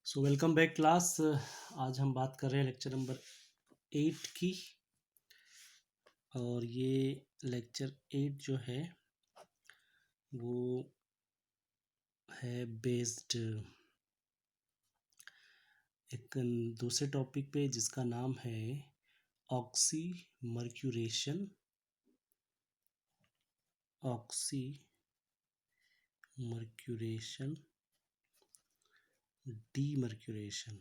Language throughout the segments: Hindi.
So welcome back class. आज हम बात कर रहे हैं लेक्चर नंबर 8 की। और ये लेक्चर 8 जो है वो है बेस्ड एक दूसरे टॉपिक पे जिसका नाम है oxy mercuration. Oxy mercuration, demercuration.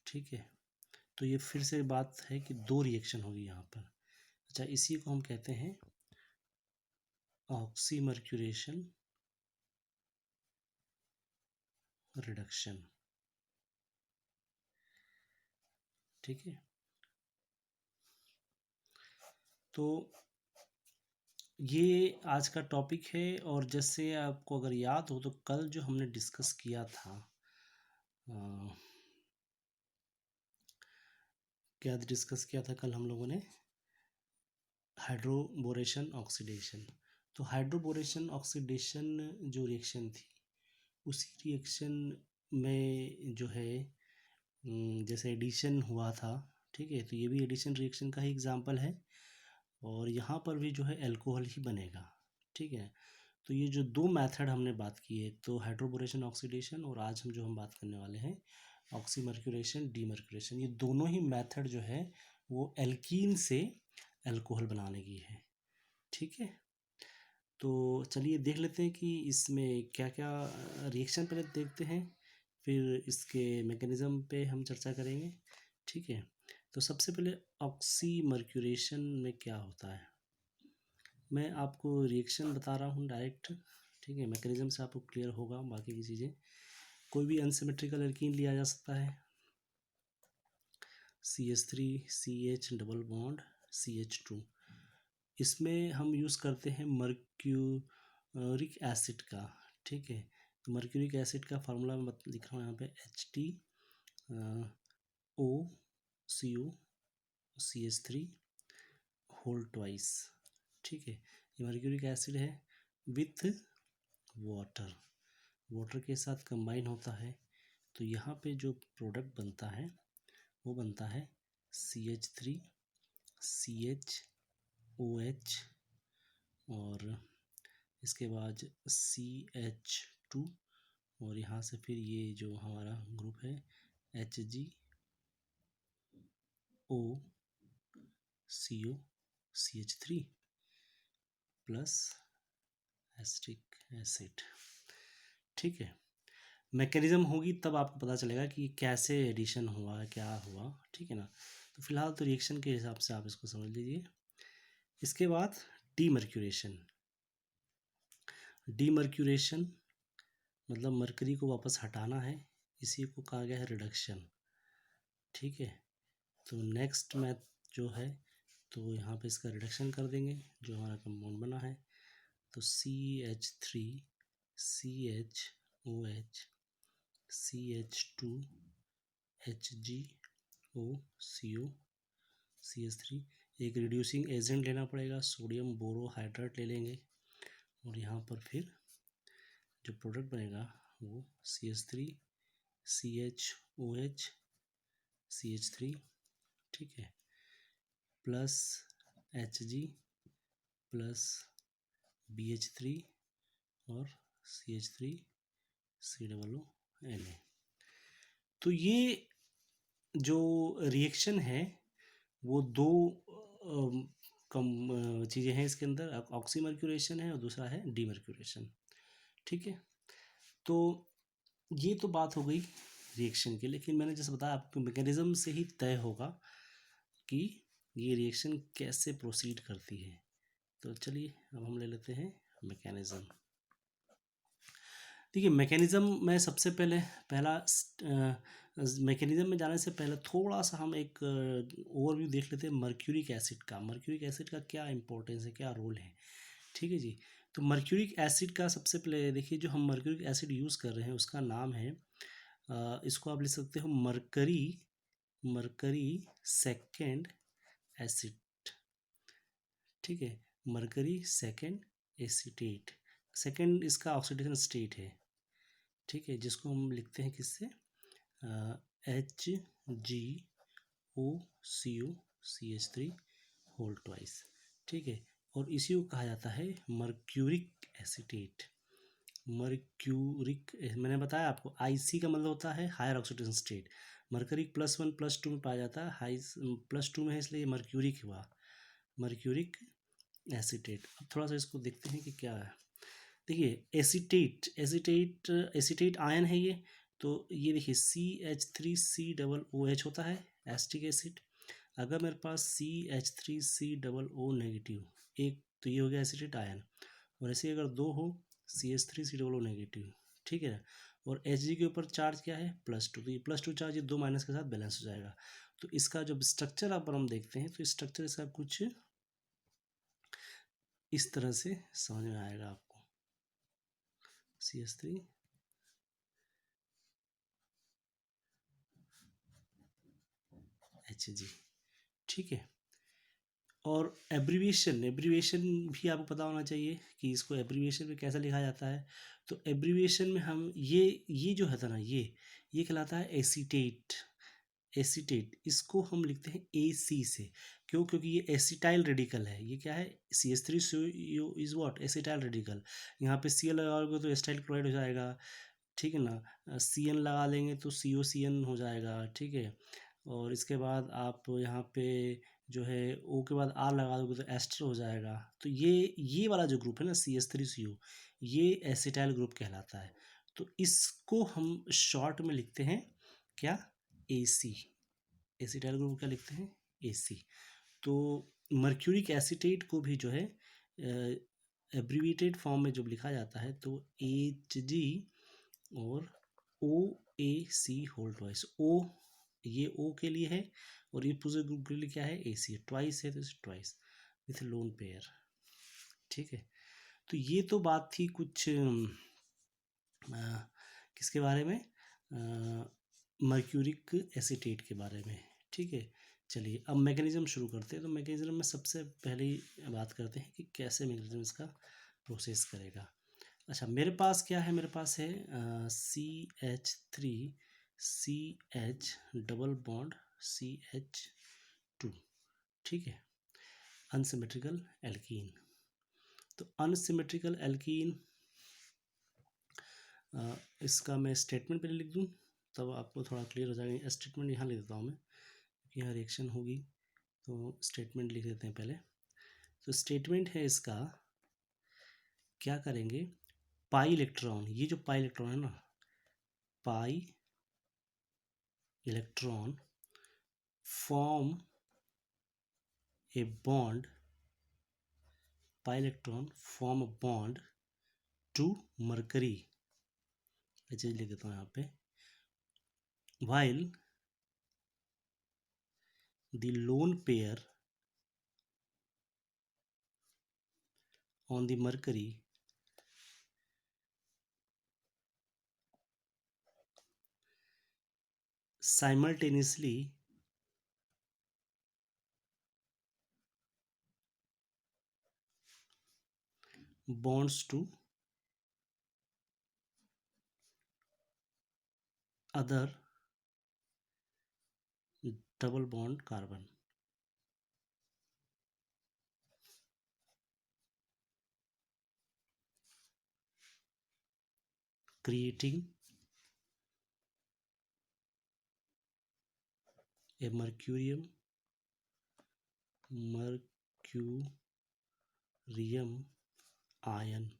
ठीक है, तो ये फिर से बात है कि दो रिएक्शन होगी यहाँ पर। अच्छा, इसी को हम कहते हैं ऑक्सी मर्क्यूरेशन रिडक्शन। ठीक है, तो ये आज का टॉपिक है। और जैसे आपको अगर याद हो तो कल जो हमने डिस्कस किया था, क्या डिस्कस किया था कल हम लोगों ने? Hydroboration oxidation. तो हाइड्रोबोरेशन ऑक्सीडेशन जो रिएक्शन थी, उसी रिएक्शन में जो है जैसे एडिशन हुआ था। ठीक है, तो ये भी एडिशन रिएक्शन का ही एग्जांपल है और यहाँ पर भी जो है अल्कोहल ही बनेगा। ठीक है, तो ये जो दो मेथड हमने बात की है, तो हाइड्रोबोरेशन ऑक्सीडेशन और आज हम बात करने वाले हैं ऑक्सीमर्क्यूरेशन डीमर्क्यूरेशन। ये दोनों ही मेथड जो है वो एल्कीन से अल्कोहल बनाने की है। ठीक है, तो चलिए देख लेते हैं कि इसमें क्या क्या रिएक्शन पहले देखते हैं, फिर इसके मैकेनिज़्म पे हम चर्चा करेंगे। ठीक है, तो सबसे पहले ऑक्सीमर्क्यूरेशन में क्या होता है, मैं आपको रिएक्शन बता रहा हूँ डायरेक्ट। ठीक है, मैकेनिज्म से आपको क्लियर होगा बाकी की चीज़ें। कोई भी अनसिमेट्रिकल एल्कीन लिया जा सकता है, CH3 CH double bond CH2। इसमें हम यूज़ करते हैं मर्क्यूरिक एसिड का। ठीक है, तो मर्क्यूरिक एसिड का फार्मूला मैं लिख रहा हूँ यहाँ पे HTO CH3 होल ट्वाइस। ठीक है, ये मर्क्यूरिक एसिड है विथ वाटर, वाटर के साथ कंबाइन होता है। तो यहाँ पे जो प्रोडक्ट बनता है वो बनता है CH3 CHOH और इसके बाद CH2 और यहाँ से फिर ये जो हमारा ग्रुप है HgOCO CH3 plus acetic acid. ठीक है, मैकेनिज्म होगी तब आपको पता चलेगा कि कैसे एडिशन हुआ, क्या हुआ। ठीक है ना, तो फिलहाल तो रिएक्शन के हिसाब से आप इसको समझ लीजिए। इसके बाद डीमर्क्यूरेशन। डीमर्क्यूरेशन मतलब मरकरी को वापस हटाना है, इसी को कहा गया है रिडक्शन। ठीक है, तो नेक्स्ट मैथ जो है, तो यहाँ पे इसका रिडक्शन कर देंगे जो हमारा कंपाउंड बना है। तो CH3 CHOH CH2 HgOCO CH3। एक रिड्यूसिंग एजेंट लेना पड़ेगा, सोडियम बोरोहाइड्रेट ले लेंगे और यहाँ पर फिर जो प्रोडक्ट बनेगा वो CH3 CHOH CH3। ठीक है, प्लस Hg प्लस BH3 और CH3 COO Na। तो ये जो रिएक्शन है वो दो कम चीज़ें हैं इसके अंदर, ऑक्सीमर्क्यूरेशन है और दूसरा है डीमर्क्यूरेशन। ठीक है, तो ये तो बात हो गई रिएक्शन की, लेकिन मैंने जैसे बताया आपको मैकेनिज्म से ही तय होगा कि ये रिएक्शन कैसे प्रोसीड करती है। तो चलिए अब हम ले लेते हैं मैकेनिज्म। देखिए, मैकेनिज्म में सबसे पहले मैकेनिज्म में जाने से पहले थोड़ा सा हम एक ओवरव्यू देख लेते हैं मर्क्यूरिक एसिड का। मर्क्यूरिक एसिड का क्या इंपॉर्टेंस है, क्या रोल है। ठीक है जी, तो मर्क्यूरिक एसिड का सबसे पहले देखिए, जो हम मर्क्यूरिक एसिड यूज़ कर रहे हैं उसका नाम है, इसको आप लिख सकते हो मरकरी, मरकरी सेकेंड एसिड। ठीक है, मरकरी सेकेंड एसीटेट। सेकेंड इसका ऑक्सीडेशन स्टेट है, ठीक है, जिसको हम लिखते हैं किससे, HgOCO CH3 होल ट्वाइस, ठीक है। और इसी को कहा जाता है मर्क्यूरिक एसीटेट। मर्क्यूरिक, मैंने बताया आपको, IC का मतलब होता है हायर ऑक्सीडेशन स्टेट। मरकरी +1 +2 में पाया जाता है, हाई +2 में है, इसलिए मर्क्यूरिक हुआ, मर्क्यूरिक एसीटेट। अब थोड़ा सा इसको देखते हैं कि क्या है। देखिए एसीटेट, एसीटेट आयन है ये, तो ये देखिए CH3C OOH होता है एसिटिक एसिड। अगर मेरे पास CH3COO नेगेटिव एक, तो ये हो गया एसीटेट आयन। और ऐसे अगर दो हो CH3COO नेगेटिव, ठीक है। और Hg के ऊपर चार्ज क्या है, +2, तो ये +2 चार्ज ये 2 माइनस के साथ बैलेंस हो जाएगा। तो इसका जब स्ट्रक्चर अब हम देखते हैं तो स्ट्रक्चर इसका कुछ इस तरह से समझ में आएगा आपको। CH3 HG, ठीक है। और एब्रीविएशन भी आपको पता होना चाहिए कि इसको एब्रीविएशन में कैसे लिखा जाता है। तो एब्रीविएशन में हम ये जो है था ना, ये कहलाता है एसीटेट। एसीटेट इसको हम लिखते हैं AC से। क्यों? क्योंकि ये एसिटाइल रेडिकल है। ये क्या है, CH3 is what, acetyl radical. यहाँ पे Cl लगाओगे तो एसिटाइल क्लोराइड हो जाएगा, ठीक है ना। CN लगा लेंगे तो COCN हो जाएगा, ठीक है। और इसके बाद आप यहाँ पे जो है O के बाद R लगा दोगे तो एस्टर हो जाएगा। तो ये वाला जो ग्रुप है ना CH3CO, ये एसिटाइल ग्रुप कहलाता है। तो इसको हम शॉर्ट में लिखते हैं क्या, AC। एसिटाइल ग्रुप क्या लिखते हैं, AC। तो मर्क्यूरिक एसीटेट को भी जो है एब्रीविएटेड फॉर्म में जब लिखा जाता है तो HG और OAC होल ट्वाइस। O, ये O के लिए है, और ये पूरे ग्रुप के लिए क्या है, AC है। ट्वाइस है तो ट्वाइस विथ लोन पेयर, ठीक है। तो ये तो बात थी कुछ किसके बारे में, मर्क्यूरिक एसीटेट के बारे में, ठीक है। चलिए अब मैकेनिज्म शुरू करते हैं। तो मैकेनिज्म में सबसे पहले ही बात करते हैं कि कैसे मैकेनिज्म इसका प्रोसेस करेगा। अच्छा मेरे पास क्या है, मेरे पास है CH3CH डबल बॉन्ड CH2, ठीक है, अनसिमेट्रिकल एल्कीन। तो अनसिमेट्रिकल एल्कीन, इसका मैं स्टेटमेंट पहले लिख दूँ तब आपको थोड़ा क्लियर हो जाएगा। स्टेटमेंट यहाँ लिख देता हूँ मैं, क्योंकि यहाँ रिएक्शन होगी, तो स्टेटमेंट लिख देते हैं पहले। तो स्टेटमेंट है इसका, क्या करेंगे, पाई इलेक्ट्रॉन, ये जो पाई इलेक्ट्रॉन है ना, pi electron form a bond, pi electron form a bond to mercury, ऐसे लिख देता हूँ यहाँ पे, while the lone pair on the mercury simultaneously bonds to other double bond carbon, creating a mercurium ion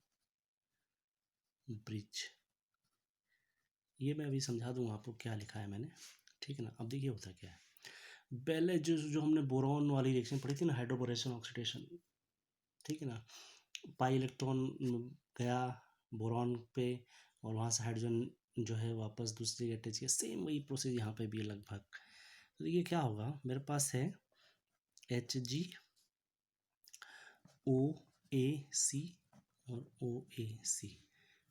bridge। ये मैं अभी समझा दूंगा आपको क्या लिखा है मैंने, ठीक है ना। अब देखिए होता क्या है, पहले जो हमने बोरॉन वाली रिएक्शन पढ़ी थी ना, हाइड्रोबोरेशन ऑक्सीडेशन, ठीक है ना। पाई इलेक्ट्रॉन गया बोरॉन पे, और वहाँ से हाइड्रोजन जो है वापस दूसरी जगह अटैच किया, सेम वही प्रोसेस यहाँ पे भी है लगभग। तो ये क्या होगा, मेरे पास है HgOAC और OAC,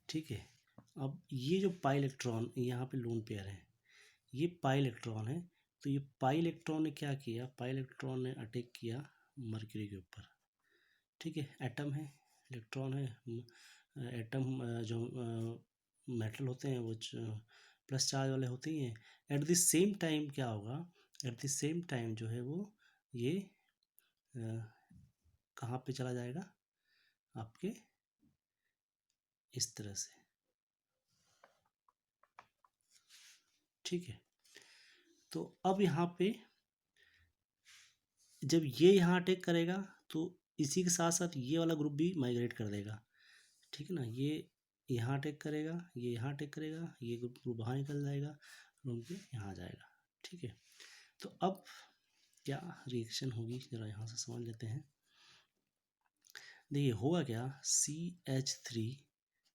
ठीक है। अब ये जो पाई इलेक्ट्रॉन यहाँ पे लोन पेयर है, ये पाई इलेक्ट्रॉन है। तो ये पाई इलेक्ट्रॉन ने क्या किया, पाई इलेक्ट्रॉन ने अटैक किया मर्क्यूरी के ऊपर, ठीक है। एटम है, इलेक्ट्रॉन है, एटम जो मेटल होते हैं वो प्लस चार्ज वाले होते ही हैं। एट द सेम टाइम क्या होगा, एट द सेम टाइम जो है वो ये कहाँ पे चला जाएगा आपके, इस तरह से, ठीक है। तो अब यहाँ पे जब ये यहाँ अटैक करेगा तो इसी के साथ साथ ये वाला ग्रुप भी माइग्रेट कर देगा, ठीक है ना। ये यहाँ अटैक करेगा, ये यहाँ अटैक करेगा, ये ग्रुप बाहर निकल जाएगा, घूम के यहाँ आ जाएगा, ठीक है। तो अब क्या रिएक्शन होगी जरा यहाँ से समझ लेते हैं। देखिए होगा क्या, CH3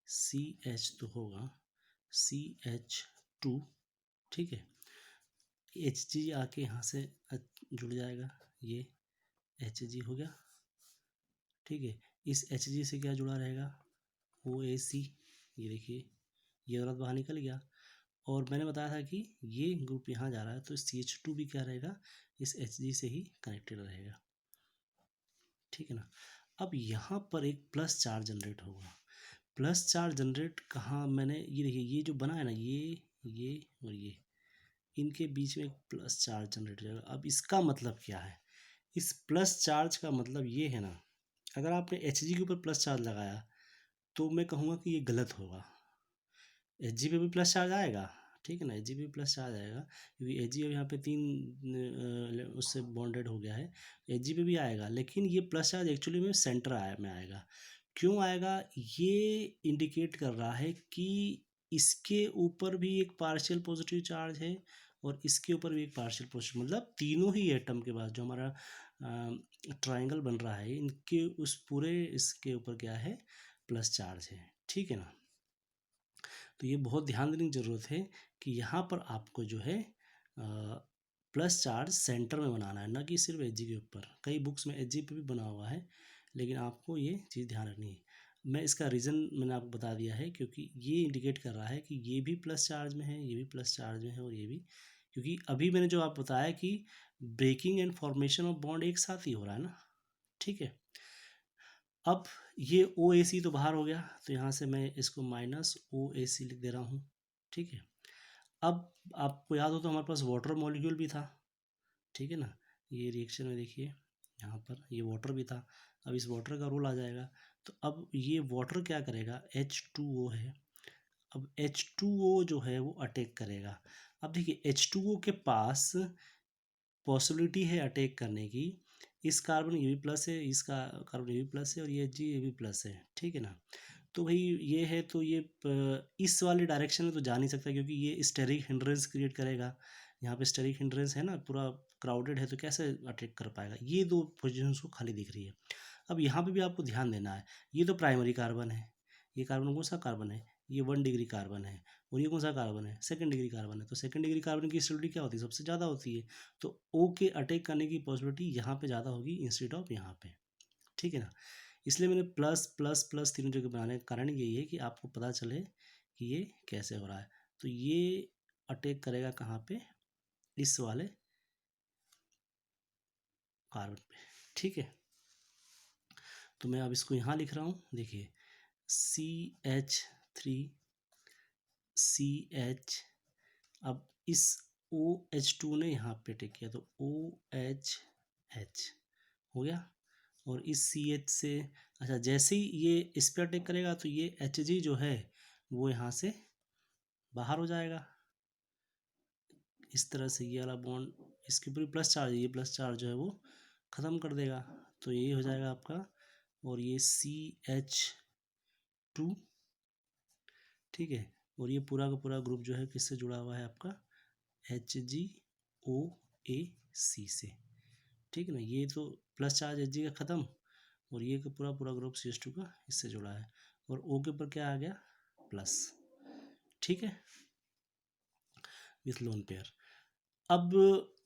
CH तो होगा CH2, ठीक है। Hg आके यहाँ से जुड़ जाएगा, ये Hg हो गया, ठीक है। इस Hg से क्या जुड़ा रहेगा, OAC, ये देखिए ये औरत बाहर निकल गया। और मैंने बताया था कि ये ग्रुप यहाँ जा रहा है तो CH2 भी क्या रहेगा, इस Hg से ही कनेक्टेड रहेगा, ठीक है ना। अब यहाँ पर एक प्लस चार्ज जनरेट होगा। प्लस चार्ज जनरेट कहाँ, मैंने ये देखिए ये जो बना है ना, ये और ये, इनके बीच में एक प्लस चार्ज जनरेट हो जाएगा। अब इसका मतलब क्या है, इस प्लस चार्ज का मतलब ये है ना, अगर आपने Hg के ऊपर प्लस चार्ज लगाया तो मैं कहूँगा कि ये गलत होगा। Hg पे भी प्लस चार्ज आएगा, ठीक है ना, Hg पे भी प्लस चार्ज आएगा क्योंकि Hg अब यहाँ पे 3 उससे बॉन्डेड हो गया है, Hg पे भी आएगा। लेकिन ये प्लस चार्ज एक्चुअली में सेंटर में आएगा। क्यों आएगा, ये इंडिकेट कर रहा है कि इसके ऊपर भी एक पार्शियल पॉजिटिव चार्ज है और इसके ऊपर भी एक पार्शियल पॉजिटिव, मतलब तीनों ही एटम के पास जो हमारा ट्राइंगल बन रहा है, इनके उस पूरे इसके ऊपर क्या है, प्लस चार्ज है, ठीक है ना। तो ये बहुत ध्यान देने की ज़रूरत है कि यहाँ पर आपको जो है प्लस चार्ज सेंटर में बनाना है, ना कि सिर्फ Hg के ऊपर। कई बुक्स में Hg पे भी बना हुआ है, लेकिन आपको ये चीज़ ध्यान रखनी है। मैं इसका रीज़न मैंने आपको बता दिया है, क्योंकि ये इंडिकेट कर रहा है कि ये भी प्लस चार्ज में है, ये भी प्लस चार्ज में है और ये भी, क्योंकि अभी मैंने जो आप बताया कि breaking and formation of bond एक साथ ही हो रहा है ना, ठीक है। अब ये OAC तो बाहर हो गया, तो यहाँ से मैं इसको -OAC लिख दे रहा हूँ, ठीक है। अब आपको याद हो तो हमारे पास वाटर मॉलिक्यूल भी था, ठीक है ना। ये रिएक्शन में देखिए यहाँ पर ये वाटर भी था, अब इस वाटर का रोल आ जाएगा। तो अब ये वाटर क्या करेगा, H2O है, अब H2O जो है वो अटैक करेगा। अब देखिए H2O के पास पॉसिबिलिटी है अटैक करने की, इस कार्बन ये भी प्लस है, इसका कार्बन ये भी प्लस है और ये Hg ये भी प्लस है, ठीक है ना। तो भाई ये है तो ये इस वाले डायरेक्शन में तो जा नहीं सकता, क्योंकि ये स्टेरिक हिंड्रेंस क्रिएट करेगा। यहाँ पे स्टेरिक हिंड्रेंस है ना, पूरा क्राउडेड है, तो कैसे अटैक कर पाएगा। ये दो पोजीशंस को खाली दिख रही है। अब यहाँ पे भी आपको ध्यान देना है, ये तो प्राइमरी कार्बन है, ये कार्बन कौन सा कार्बन है, ये 1 डिग्री कार्बन है, और ये कौन सा कार्बन है, सेकंड डिग्री कार्बन है। तो सेकंड डिग्री कार्बन की स्टेबिलिटी क्या होती है, सबसे ज़्यादा होती है। तो O के अटैक करने की पॉसिबिलिटी यहाँ पे ज़्यादा होगी इंस्टेड ऑफ यहाँ पे, ठीक है ना। इसलिए मैंने प्लस प्लस प्लस तीनों जगह बनाने का कारण यही है कि आपको पता चले कि ये कैसे हो रहा है। तो ये अटैक करेगा कहाँ पे, इस वाले कार्बन पे, ठीक है। तो मैं अब इसको यहाँ लिख रहा हूँ, देखिए CH3 CH, अब इस OH2 ने यहाँ पे अटैक किया तो OHH हो गया, और इस CH से, अच्छा जैसे ही ये इस पर अटैक करेगा तो ये Hg जो है वो यहाँ से बाहर हो जाएगा, इस तरह से ये वाला बॉन्ड, इसके ऊपर प्लस चार्ज, ये प्लस चार्ज जो है वो ख़त्म कर देगा। तो ये हो जाएगा आपका, और ये CH2, ठीक है। और ये पूरा का पूरा ग्रुप जो है किससे जुड़ा हुआ है आपका, HgOAC से, ठीक है ना। ये तो प्लस चार्ज Hg का ख़त्म, और ये का पूरा पूरा ग्रुप CH2 का इससे जुड़ा है, और O के ऊपर क्या आ गया, प्लस, ठीक है, विथ लोन पेयर। अब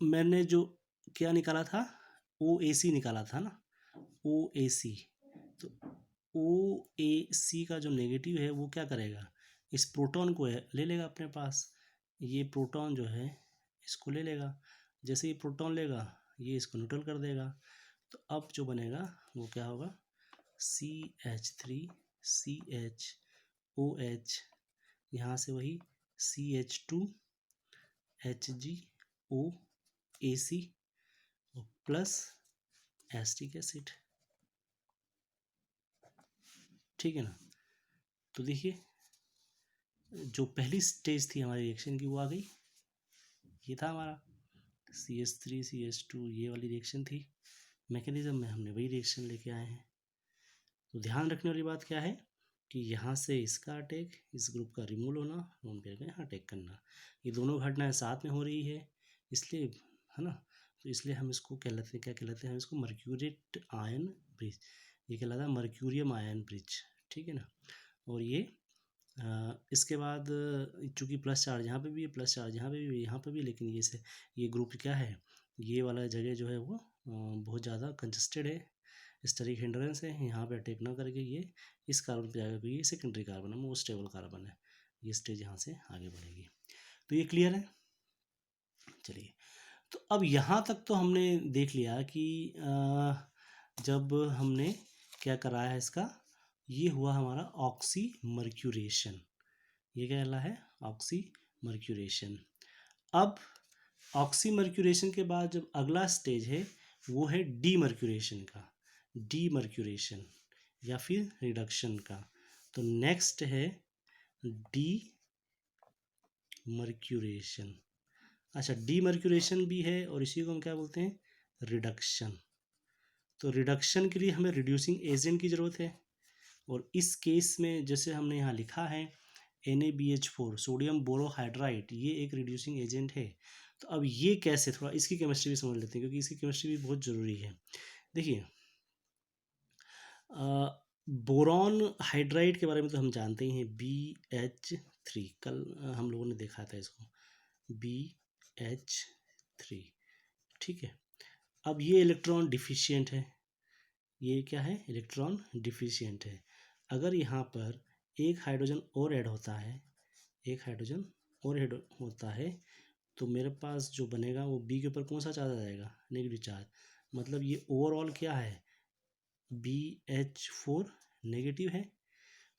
मैंने जो क्या निकाला था, OAC निकाला था ना, OAC। तो OAC का जो नेगेटिव है वो क्या करेगा, इस प्रोटॉन को ले लेगा अपने पास, ये प्रोटॉन जो है इसको ले लेगा, जैसे ये प्रोटॉन लेगा ये इसको न्यूट्रल कर देगा। तो अब जो बनेगा वो क्या होगा, CH3 CHOH, यहाँ से वही CH2 HgOAC plus acetic acid. ठीक है ना। तो देखिए जो पहली स्टेज थी हमारी रिएक्शन की वो आ गई, ये था हमारा CH3 CH2, ये वाली रिएक्शन थी। मैकेनिज्म में हमने वही रिएक्शन लेके आए हैं। तो ध्यान रखने वाली बात क्या है कि यहाँ से इसका अटैक, इस ग्रुप का रिमूव होना, लोन पेयर का यहाँ अटैक करना, ये दोनों घटनाएं साथ में हो रही है, इसलिए है ना। तो इसलिए हम इसको कहलाते हैं, क्या कहलाते हैं, हम इसको मर्क्यूरेट आयन ब्रिज, ये कहलाता है मर्क्यूरियम आयन ब्रिज। ठीक है ना। और ये इसके बाद चूँकि प्लस चार्ज यहाँ पे भी है, प्लस चार्ज यहाँ पे भी, यहाँ पे भी, लेकिन ये ग्रुप क्या है, ये वाला जगह जो है वो बहुत ज़्यादा कंजस्टेड है, स्टेरिक हिंड्रेंस है, यहाँ पे अटैक ना करके ये इस कार्बन पे जाएगा, क्योंकि ये सेकेंडरी कार्बन है, वो स्टेबल कार्बन है, ये स्टेज यहाँ से आगे बढ़ेगी। तो ये क्लियर है। चलिए, तो अब यहाँ तक तो हमने देख लिया कि जब हमने क्या कराया है इसका, ये हुआ हमारा ऑक्सीमर्क्यूरेशन, ये क्या कहला है, ऑक्सीमर्क्यूरेशन। अब ऑक्सीमर्क्यूरेशन के बाद जब अगला स्टेज है वो है डीमर्क्यूरेशन का, डीमर्क्यूरेशन या फिर रिडक्शन का। तो नेक्स्ट है डीमर्क्यूरेशन। अच्छा, डीमर्क्यूरेशन भी है और इसी को हम क्या बोलते हैं, रिडक्शन। तो रिडक्शन के लिए हमें रिड्यूसिंग एजेंट की ज़रूरत है, और इस केस में जैसे हमने यहाँ लिखा है NaBH4 सोडियम बोरोहाइड्राइड, ये एक रिड्यूसिंग एजेंट है। तो अब ये कैसे, थोड़ा इसकी केमिस्ट्री भी समझ लेते हैं, क्योंकि इसकी केमिस्ट्री भी बहुत ज़रूरी है। देखिए बोरॉन हाइड्राइड के बारे में तो हम जानते ही हैं, BH3, कल हम लोगों ने देखा था इसको, BH3। ठीक है। अब ये इलेक्ट्रॉन डिफिशिएंट है, ये क्या है, इलेक्ट्रॉन डिफिशिएंट है। अगर यहाँ पर एक हाइड्रोजन और ऐड होता है, एक हाइड्रोजन और ऐड होता है, तो मेरे पास जो बनेगा वो बी के ऊपर कौन सा चार्ज आ जाएगा, नेगेटिव चार्ज। मतलब ये ओवरऑल क्या है, BH4 नेगेटिव है।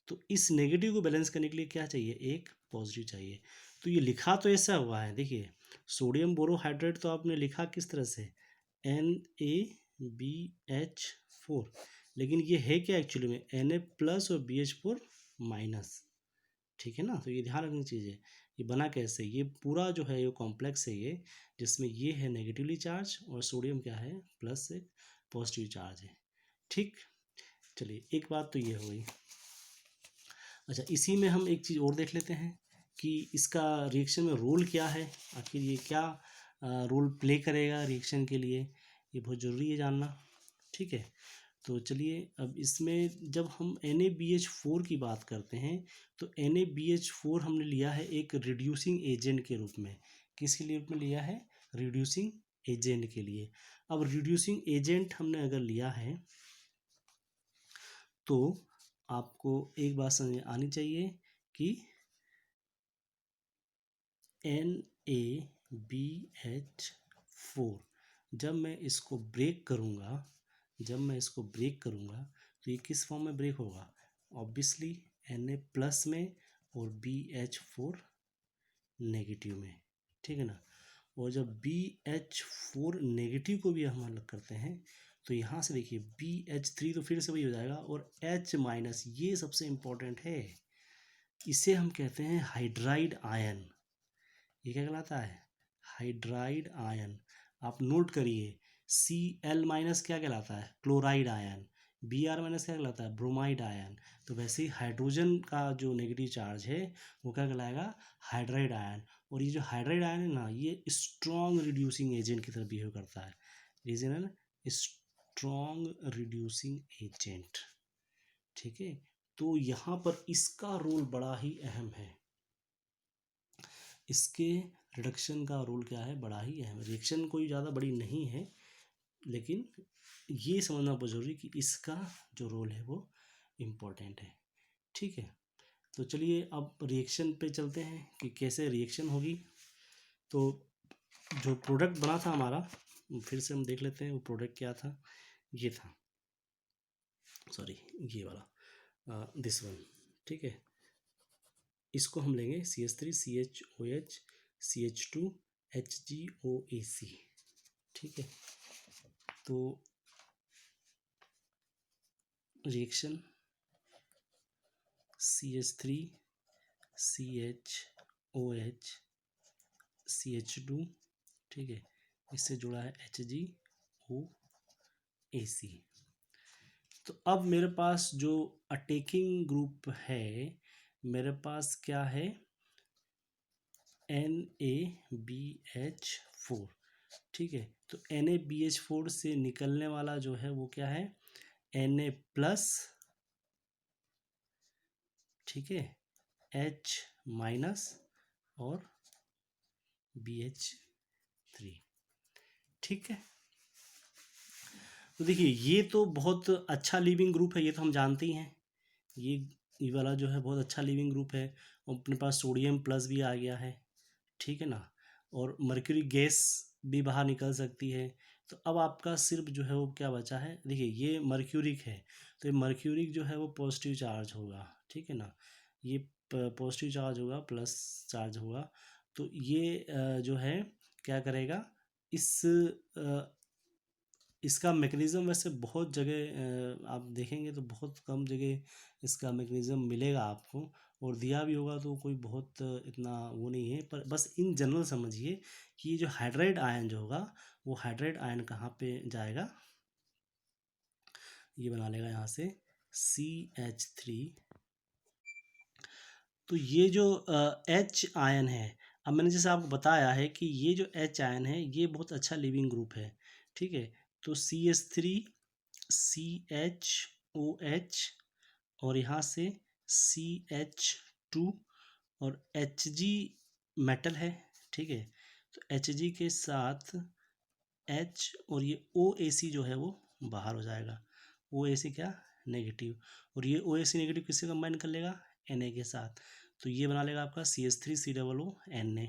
तो इस नेगेटिव को बैलेंस करने के लिए क्या चाहिए, एक पॉजिटिव चाहिए। तो ये लिखा तो ऐसा हुआ है, देखिए सोडियम बोरोहाइड्रेट तो आपने लिखा किस तरह से, NaBH4, लेकिन ये है क्या एक्चुअली में, Na प्लस और BH4 माइनस। ठीक है ना। तो ये ध्यान रखनी चीज़ है, ये बना कैसे, ये पूरा जो है ये कॉम्प्लेक्स है ये, जिसमें ये है नेगेटिवली चार्ज और सोडियम क्या है, प्लस से पॉजिटिव चार्ज है। ठीक, चलिए एक बात तो ये हो गई। अच्छा, इसी में हम एक चीज़ और देख लेते हैं कि इसका रिएक्शन में रोल क्या है, आखिर ये क्या रोल प्ले करेगा रिएक्शन के लिए, ये बहुत ज़रूरी है जानना। ठीक है। तो चलिए अब इसमें जब हम NaBH4 की बात करते हैं, तो NaBH4 हमने लिया है एक रिड्यूसिंग एजेंट के रूप में। किसके रूप में लिया है, रिड्यूसिंग एजेंट के लिए। अब रिड्यूसिंग एजेंट हमने अगर लिया है तो आपको एक बात समझ आनी चाहिए कि NaBH4 जब मैं इसको ब्रेक करूँगा, तो ये किस फॉर्म में ब्रेक होगा, ऑब्वियसली Na प्लस में और BH4 नेगेटिव में। ठीक है ना। और जब BH4 नेगेटिव को भी हम अलग करते हैं, तो यहाँ से देखिए BH3 तो फिर से वही हो जाएगा, और H माइनस, ये सबसे इम्पोर्टेंट है, इसे हम कहते हैं हाइड्राइड आयन। ये क्या कहलाता है, हाइड्राइड आयन। आप नोट करिए, Cl माइनस क्या कहलाता है, क्लोराइड आयन। Br माइनस क्या कहलाता है, ब्रोमाइड आयन। तो वैसे ही हाइड्रोजन का जो नेगेटिव चार्ज है वो क्या कहलाएगा, हाइड्राइड आयन। और ये जो हाइड्राइड आयन है ना, ये स्ट्रॉन्ग रिड्यूसिंग एजेंट की तरह बिहेव करता है, रीजनल स्ट्रॉन्ग रिड्यूसिंग एजेंट। ठीक है। तो यहाँ पर इसका रोल बड़ा ही अहम है, इसके रिडक्शन का रोल क्या है, बड़ा ही अहम है। रिएक्शन कोई ज़्यादा बड़ी नहीं है, लेकिन ये समझना बहुत ज़रूरी कि इसका जो रोल है वो इम्पोर्टेंट है। ठीक है। तो चलिए अब रिएक्शन पे चलते हैं कि कैसे रिएक्शन होगी। तो जो प्रोडक्ट बना था हमारा, फिर से हम देख लेते हैं वो प्रोडक्ट क्या था, ये था सॉरी ये वाला दिस वन, ठीक है। इसको हम लेंगे CH3 CHOH CH2 HgOAC, ठीक है। तो रिएक्शन CH3 CHOH CH2, ठीक है, इससे जुड़ा है HgOAC। तो अब मेरे पास जो अटैकिंग ग्रुप है, मेरे पास क्या है, NaBH4, ठीक है। तो NaBH4 से निकलने वाला जो है वो क्या है, Na+, ठीक है, H- और BH3, ठीक है। तो देखिए ये तो बहुत अच्छा लीविंग ग्रुप है, ये तो हम जानते ही हैं। ये वाला जो है बहुत अच्छा लीविंग ग्रुप है। और अपने पास सोडियम प्लस भी आ गया है, ठीक है ना। और मर्क्यूरी गैस भी बाहर निकल सकती है। तो अब आपका सिर्फ जो है वो क्या बचा है, देखिए ये मर्क्यूरिक है, तो ये मर्क्यूरिक जो है वो पॉजिटिव चार्ज होगा, ठीक है ना। ये पॉजिटिव चार्ज होगा, प्लस चार्ज होगा। तो ये जो है क्या करेगा, इस इसका मैकेनिज़्म वैसे बहुत जगह आप देखेंगे तो बहुत कम जगह इसका मैकेनिज़्म मिलेगा आपको, और दिया भी होगा तो कोई बहुत इतना वो नहीं है। पर बस इन जनरल समझिए कि ये जो हाइड्राइड आयन जो होगा, वो हाइड्राइड आयन कहाँ पे जाएगा, ये बना लेगा यहाँ से CH3। तो ये जो H आयन है, अब मैंने जैसे आपको बताया है कि ये जो H आयन है ये बहुत अच्छा लिविंग ग्रुप है, ठीक है। तो CH3 CHOH और यहाँ से CH2 और Hg मेटल है, ठीक है। तो Hg के साथ H और ये OAC जो है वो बाहर हो जाएगा। OAC क्या, नेगेटिव। और ये OAC नेगेटिव किससे कंबाइन कर लेगा, Na के साथ। तो ये बना लेगा आपका CH3 COO Na।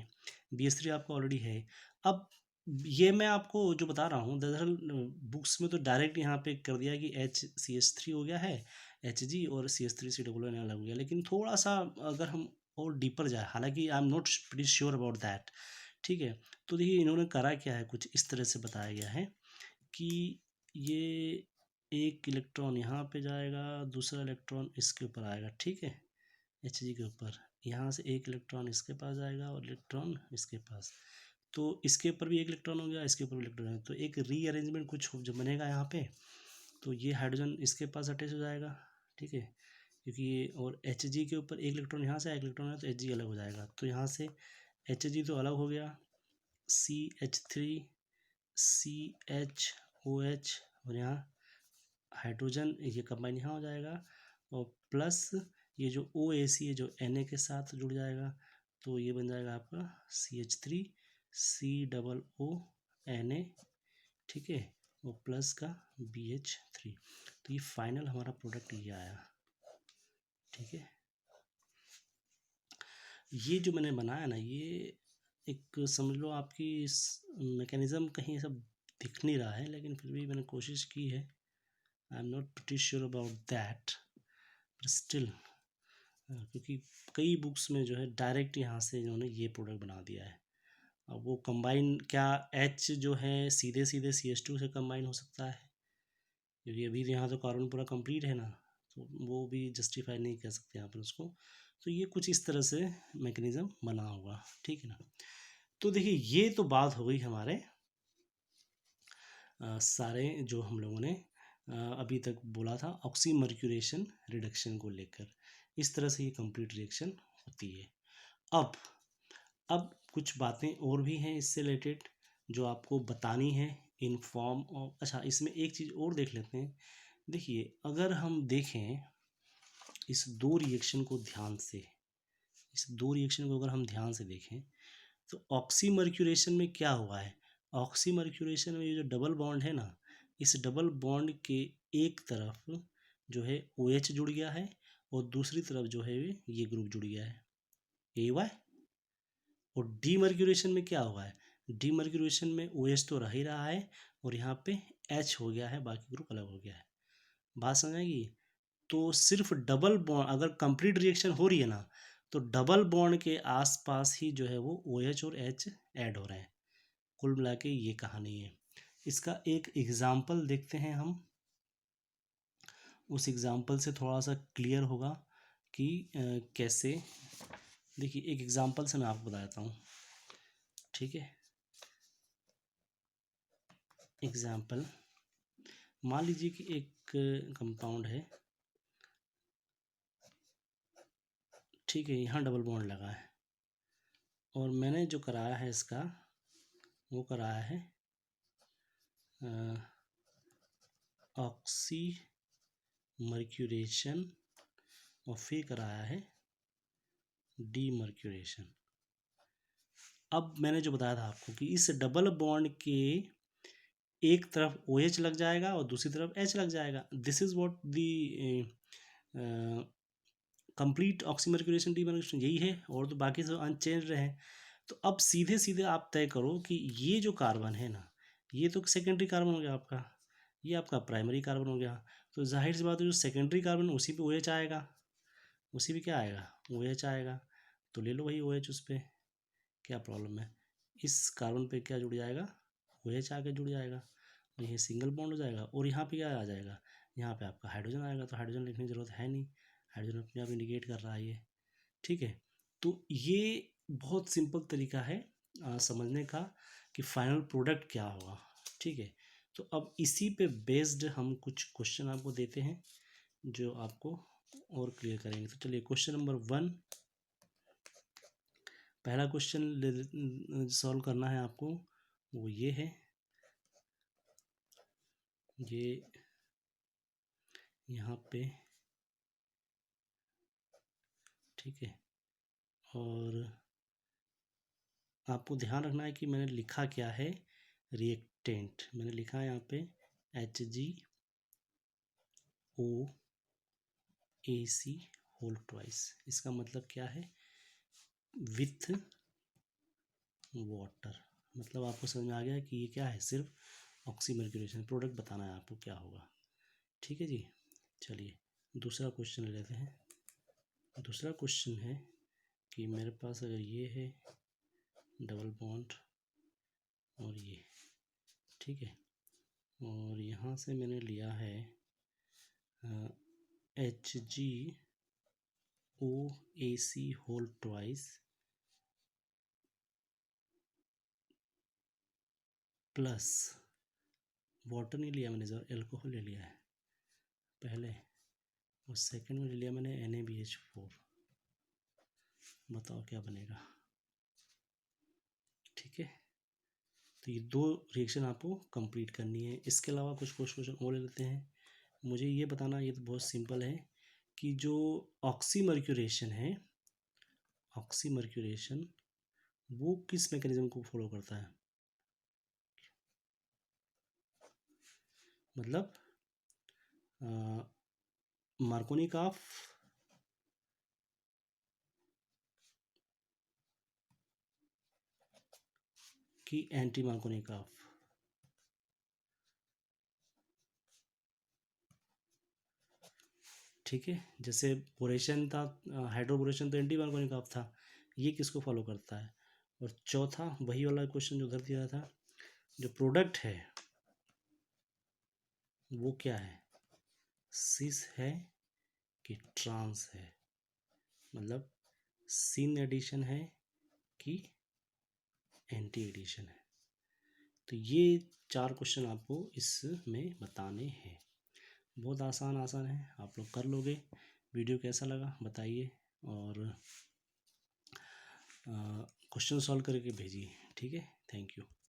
BH3 आपका ऑलरेडी है। अब ये मैं आपको जो बता रहा हूँ, दरअसल बुक्स में तो डायरेक्ट यहाँ पे कर दिया कि HCH3 हो गया है, Hg और CH3 COO Na अलग हो गया। लेकिन थोड़ा सा अगर हम और डीपर जाए, हालांकि I am not pretty sure about that, ठीक है। तो देखिए इन्होंने करा क्या है, कुछ इस तरह से बताया गया है कि ये एक इलेक्ट्रॉन यहाँ पे जाएगा, दूसरा इलेक्ट्रॉन इसके ऊपर आएगा, ठीक है, Hg के ऊपर। यहाँ से एक इलेक्ट्रॉन इसके पास जाएगा और इलेक्ट्रॉन इसके पास। तो इसके ऊपर भी एक इलेक्ट्रॉन हो गया, इसके ऊपर भी इलेक्ट्रॉन है, तो एक रीअरेंजमेंट कुछ जब बनेगा यहाँ पे, तो ये हाइड्रोजन इसके पास अटैच हो जाएगा, ठीक है। क्योंकि ये और Hg के ऊपर एक इलेक्ट्रॉन यहाँ से एक इलेक्ट्रॉन है, तो Hg अलग हो जाएगा। तो यहाँ से Hg तो अलग हो गया, CH3 CHOH और यहाँ हाइड्रोजन ये कंबाइन यहाँ हो जाएगा, और प्लस ये जो OAC है जो Na के साथ जुड़ जाएगा, तो ये बन जाएगा आपका CH3 COO Na, ठीक है, और प्लस का BH3। तो ये फाइनल हमारा प्रोडक्ट ये आया, ठीक है। ये जो मैंने बनाया ना, ये एक समझ लो आपकी मैकेनिज़्म कहीं सब दिख नहीं रहा है, लेकिन फिर भी मैंने कोशिश की है। I am not pretty sure about that, but still, क्योंकि कई बुक्स में जो है डायरेक्ट यहाँ से इन्होंने ये प्रोडक्ट बना दिया है। अब वो कंबाइन क्या H जो है सीधे सीधे CH2 से कंबाइन हो सकता है, क्योंकि अभी तो यहाँ तो कार्बन पूरा कंप्लीट है ना, तो वो भी जस्टिफाई नहीं कर सकते यहाँ पर उसको। तो ये कुछ इस तरह से मैकेनिज़्म बना होगा, ठीक है ना। तो देखिए ये तो बात हो गई हमारे सारे जो हम लोगों ने अभी तक बोला था ऑक्सीमर्क्यूरेशन रिडक्शन को लेकर। इस तरह से ये कंप्लीट रिएक्शन होती है। अब कुछ बातें और भी हैं इससे रिलेटेड जो आपको बतानी है इन फॉर्म ऑफ। अच्छा, इसमें एक चीज़ और देख लेते हैं। देखिए अगर हम देखें इस दो रिएक्शन को ध्यान से, इस दो रिएक्शन को अगर हम ध्यान से देखें, तो ऑक्सीमर्क्यूरेशन में क्या हुआ है, ऑक्सीमर्क्यूरेशन में ये जो डबल बॉन्ड है ना, इस डबल बॉन्ड के एक तरफ जो है OH जुड़ गया है और दूसरी तरफ जो है ये ग्रुप जुड़ गया है, यही हुआ है। और डीमर्क्यूरेशन में क्या हुआ है, डीमर्क्यूरेशन में OH तो रह ही रहा है और यहाँ पे H हो गया है, बाकी ग्रुप अलग हो गया है। बात समझ आएगी। तो सिर्फ डबल बॉन्ड, अगर कंप्लीट रिएक्शन हो रही है ना, तो डबल बॉन्ड के आसपास ही जो है वो OH और H ऐड हो रहे हैं। कुल मिला के ये कहानी है। इसका एक एग्जाम्पल देखते हैं हम, उस एग्जाम्पल से थोड़ा सा क्लियर होगा कि कैसे। देखिए एक एग्जाम्पल से मैं आपको बताता हूँ, ठीक है। एग्जाम्पल, मान लीजिए कि एक कंपाउंड है, ठीक है, यहाँ डबल बॉन्ड लगा है और मैंने जो कराया है इसका, वो कराया है ऑक्सी मर्क्यूरेशन और फिर कराया है डीमर्क्यूरेशन। अब मैंने जो बताया था आपको कि इस डबल बॉन्ड के एक तरफ OH लग जाएगा और दूसरी तरफ H लग जाएगा। This is what the complete oxymercuration demercuration, यही है, और तो बाकी सब अनचेंज रहे। तो अब सीधे सीधे आप तय करो कि ये जो कार्बन है ना, ये तो सेकेंडरी कार्बन हो गया आपका, ये आपका प्राइमरी कार्बन हो गया। तो जाहिर सी बात है जो सेकेंडरी कार्बन उसी पे OH आएगा, उसी पे क्या आएगा, OH आएगा। तो ले लो भाई OH उस पर, क्या प्रॉब्लम है। इस कार्बन पे क्या जुड़ जाएगा, OH आके जुड़ जाएगा, ये सिंगल बॉन्ड हो जाएगा। और यहाँ पे क्या आ जाएगा, यहाँ पे आपका हाइड्रोजन आएगा। तो हाइड्रोजन लिखने की ज़रूरत है नहीं, हाइड्रोजन अपने आप इंडिकेट कर रहा है ये, ठीक है। तो ये बहुत सिंपल तरीका है समझने का कि फाइनल प्रोडक्ट क्या होगा, ठीक है। तो अब इसी पे बेस्ड हम कुछ क्वेश्चन आपको देते हैं जो आपको और क्लियर करेंगे। तो चलिए क्वेश्चन नंबर 1, पहला क्वेश्चन सॉल्व करना है आपको, वो ये है, ये यहाँ पे, ठीक है। और आपको ध्यान रखना है कि मैंने लिखा क्या है, रिएक्टेंट मैंने लिखा है यहाँ पे HgOAc होल ट्वाइस। इसका मतलब क्या है, विथ वाटर। मतलब आपको समझ में आ गया कि ये क्या है, सिर्फ ऑक्सीमर्क्यूरेशन प्रोडक्ट बताना है आपको क्या होगा, ठीक है जी। चलिए दूसरा क्वेश्चन ले लेते हैं। दूसरा क्वेश्चन है कि मेरे पास अगर ये है डबल बॉन्ड और ये, ठीक है, और यहाँ से मैंने लिया है HgOAc whole twice plus water नहीं लिया मैंने, जरा एल्कोहल ले लिया है पहले, और सेकंड में ले लिया मैंने NaBH4। बताओ क्या बनेगा, ठीक है। तो ये 2 रिएक्शन आपको कंप्लीट करनी है। इसके अलावा कुछ क्वेश्चन और ले लेते हैं। मुझे ये बताना, ये तो बहुत सिंपल है कि जो ऑक्सीमर्क्यूरेशन है, ऑक्सीमर्क्यूरेशन वो किस मैकेनिज्म को फॉलो करता है। मतलब मार्कोनिकॉफ की एंटी मार्कोनिकॉफ, ठीक है। जैसे बोरेशन था, हाइड्रोबोरेशन तो एंटी मार्कोनिकॉफ था, ये किसको फॉलो करता है। और चौथा वही वाला क्वेश्चन जो उधर दिया था, जो प्रोडक्ट है वो क्या है, सिस है कि ट्रांस है, मतलब सिन एडिशन है कि एंटी एडिशन है। तो ये 4 क्वेश्चन आपको इसमें बताने हैं। बहुत आसान आसान है, आप लोग कर लोगे। वीडियो कैसा लगा बताइए, और क्वेश्चन सॉल्व करके भेजिए, ठीक है। Thank you.